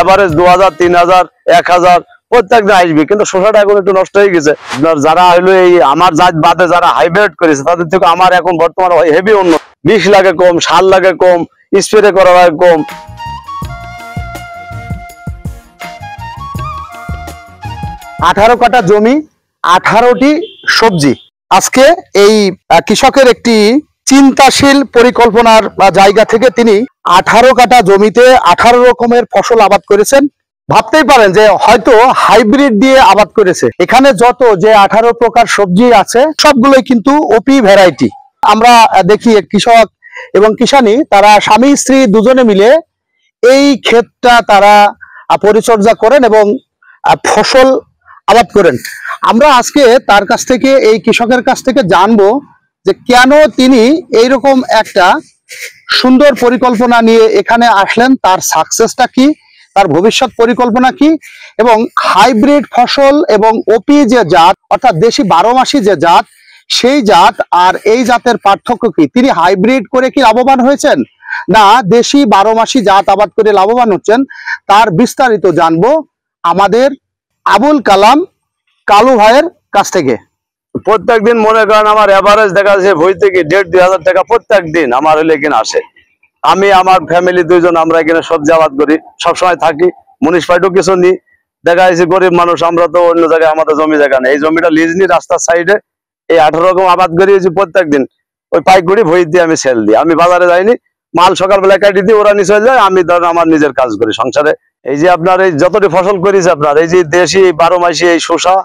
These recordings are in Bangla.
এভারেজ 2000 3000 1000 প্রত্যেক দিন আসবে, কিন্তু শসাটা এখন একটু নষ্ট হয়ে গেছে। আপনার যারা হইলো এই আমার জাত বাদে যারা হাইব্রিড করেছে তাদের থেকে আমার এখন বর্তমানে হেভি উন্নত। 20 লাগে কম, সার লাগে কম, স্প্রে করা লাগে কম। 18 কাঠা জমি, 18টি সবজি। আজকে এই কৃষকের একটি চিন্তাশীল পরিকল্পনার জায়গা থেকে তিনি 18 কাঠা জমিতে 18 রকমের ফসল আবাদ করেছেন। ভাবতেই পারেন যে হয়তো হাইব্রিড দিয়ে আবাদ করেছে। এখানে যত যে 18 প্রকার সবজি আছে সবগুলোই কিন্তু ওপি ভ্যারাইটি। আমরা দেখি কৃষক এবং কিষানি তারা স্বামী স্ত্রী দুজনে মিলে এই ক্ষেতটা তারা পরিচর্যা করেন এবং ফসল আবাদ করেন। আমরা আজকে তার কাছ থেকে, এই কৃষকের কাছ থেকে জানবো যে কেন তিনি এইরকম একটা সুন্দর পরিকল্পনা নিয়ে এখানে আসলেন, তার সাকসেসটা কি, তার ভবিষ্যৎ পরিকল্পনা কি, এবং হাইব্রিড ফসল এবং ওপি যে জাত অর্থাৎ দেশি 12 মাসি যে জাত সেই জাত আর এই জাতের পার্থক্য কি, তিনি হাইব্রিড করে কি লাভবান হয়েছেন না দেশি 12 মাসি জাত আবাদ করে লাভবান হচ্ছেন, তার বিস্তারিত জানবো আমাদের আবুল কালাম কালু ভাইয়ের কাছ থেকে। প্রত্যেক দিন মনে করেন আমার এভারেজ দেখা যাচ্ছে বই থেকে 1500-2000 টাকা প্রত্যেক দিন আমার হলে এখানে আসে। আমি আমার ফ্যামিলি দুইজন আমরা এখানে সবজি আবাদ করি, সবসময় থাকি। মুনিসিপালিটিও কিছু নি, দেখা যাচ্ছে গরিব মানুষ, আমরা তো অন্য জায়গায় আমাদের জমি জায়গা নেই, এই জমিটা লিজ নি রাস্তার সাইডে এই 18 রকম আবাদ করি প্রত্যেক দিন। ওই পাইকারি বই দিয়ে আমি সেল দিই, আমি বাজারে যাইনি, মাল সকালবেলা কাটি দিই, ওরা নিচে যায়, আমি ধরেন আমার নিজের কাজ করি সংসারে। এই যে আপনার এই যতটি ফসল করেছে আপনার এই যে দেশি 12 মাসি এই শসা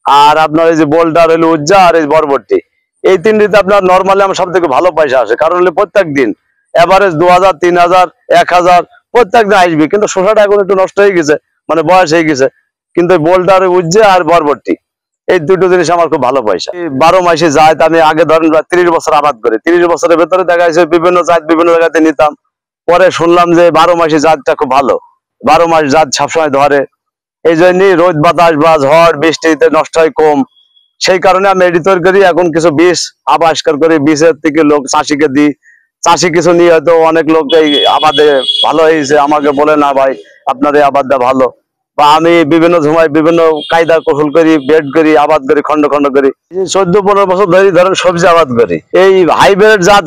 আর আপনার এই যে বোল্ডার হলো উজ্জা আর এই বরবটি, এই তিনটিতে আপনার নর্মালি আমার সব থেকে ভালো পয়সা আসে। কারণ হলে প্রত্যেক দিন এভারেজ 2000 3000 1000 প্রত্যেক দিন আসবে, কিন্তু শসাটা এখন একটু নষ্ট হয়ে গেছে, মানে বয়স হয়ে গেছে। কিন্তু বোল্ডার উজ্জা আর বরবটি এই দুটো জিনিস আমার খুব ভালো পয়সা। 12 মাসে জাত আমি আগে ধরেন 30 বছর আবাদ করি, 30 বছরের ভেতরে দেখা যাচ্ছে বিভিন্ন জাত বিভিন্ন জায়গাতে নিতাম। পরে শুনলাম যে 12 মাসে জাতটা খুব ভালো, 12 মাস জাত সবসময় ধরে, এই জন্যই রোদ বাতাস বা ঝড় বৃষ্টিতে নষ্ট হয় কম। সেই কারণে আমি এডি তৈরি করি। এখন কিছু বীজ আবিষ্কার করি, বীজের থেকে লোক চাষিকে দিই, চাষি কিছু নিয়ে হয়তো অনেক লোক এই আবাদে ভালো হয়েছে আমাকে বলে না ভাই আপনার এই আবাদটা ভালো। বা আমি বিভিন্ন সময় বিভিন্ন কায়দা কৌশল করি, বেড করি, আবাদ করি, খন্ড খন্ড করি। 14-15 বছর ধরে ধরেন সবজি আবাদ করি। এই হাইব্রিড জাত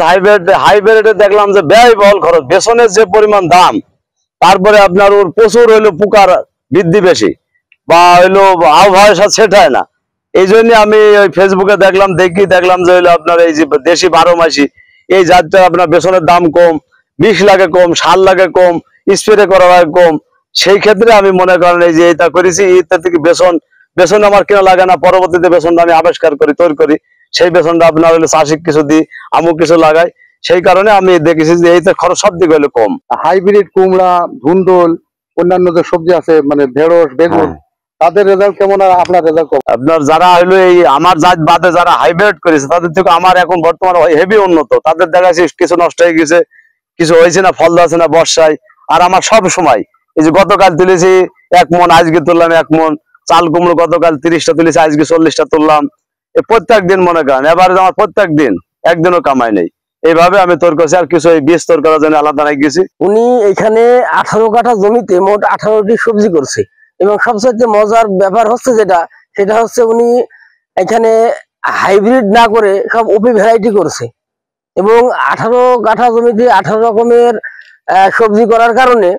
হাইব্রিডে দেখলাম যে ব্যয়বহুল খরচ, বেসনের যে পরিমাণ দাম, তারপরে আপনার ওর প্রচুর হইলো পোকার বৃদ্ধি বেশি, বা হইলো আবহাওয়ার সাথে সেট হয় না। এই জন্য আমি ওই ফেসবুকে দেখলাম যে হইলো আপনার এই যে দেশি 12 মাসি এই জাতটা আপনার বেসনের দাম কম, 20 লাগে কম, সার লাগে কম, স্প্রে করা লাগে কম। সেই ক্ষেত্রে আমি মনে করেন এই যে এটা করেছি, এটা থেকে বেসন আমার কেনা লাগে না, পরবর্তীতে বেসনটা আমি আবিষ্কার করি, তৈরি করি, সেই বেসনটা আপনার হইলো চাষি কিছু দিই, আমু কিছু লাগাই। সেই কারণে আমি দেখেছি যে এইটা খরচ সব দিকে হইলো কম। হাইব্রিড কুমড়া, ধুন্দল, অন্যান্য যে সবজি আছে মানে ঢেঁড়স, বেগুন, তাদের রেজাল্ট কেমন আর আপনার রেজাল্ট কেমন? আপনার যারা হইলো এই আমার জাত বাদে যারা হাইব্রিড করেছে তাদের থেকে আমার এখন বর্তমানে হেভি উন্নত। তাদের দেখা যাচ্ছে কিছু নষ্ট হয়ে গেছে, কিছু হয়েছে না, ফল আছে না বর্ষায়। আর আমার সব সময় এই যে গতকাল তুলেছি 1 মন, আজকে তুললাম 1 মন, চাল কুমড়ো গতকাল 30টা তুলেছি, আজকে 40টা তুললাম। প্রত্যেক দিন মনে করেন এবারে আমার প্রত্যেক দিন একদিনও কামাই নেই। এইভাবে আমি তৈরি করছি, আর কিছু এই বীজ তৈরি করার জন্য আলাদা নাই গেছি। উনি এখানে 18 কাঠা জমিতে মোট 18টি সবজি করছে, এবং সবচেয়ে মজার ব্যাপার হচ্ছে সেটা হচ্ছে উনি এখানে হাইব্রিড না করে সব ওপি ভ্যারাইটি করছে, এবং 18 কাঠা জমিতে 18 রকমের সবজি করার কারণে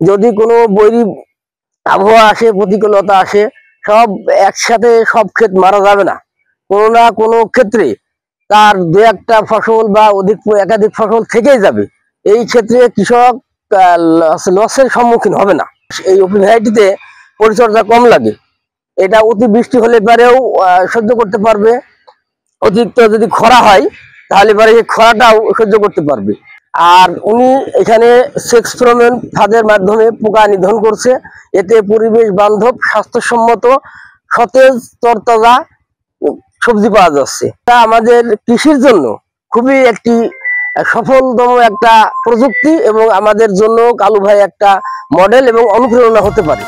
যদি কোনো বৈরী আবহাওয়া আসে, প্রতিকূলতা আসে, সব একসাথে সব ক্ষেত মারা যাবে না, কোনো না কোনো ক্ষেত্রে তার 2-1টা ফসল বা একাধিক ফসল থেকেই যাবে। এই ক্ষেত্রে কৃষক লসের সম্মুখীন হবে না। এই ওপি ভ্যারাইটিতে পরিচর্যা কম লাগে, এটা অতি বৃষ্টি হলে পারেও সহ্য করতে পারবে, অতিরিক্ত যদি খরা হয় তাহলে পরে এই খরাটাও সহ্য করতে পারবে। আর উনি এখানে সেক্স ফ্রোমেন ফাঁদের মাধ্যমে পোকা নিধন করছে, এতে পরিবেশ বান্ধব, স্বাস্থ্যসম্মত, সতেজ, তরতাজা সবজি পাওয়া যাচ্ছে। তা আমাদের কৃষির জন্য খুবই একটি সফলতম একটা প্রযুক্তি, এবং আমাদের জন্য কালু ভাই একটা মডেল এবং অনুপ্রেরণা হতে পারে।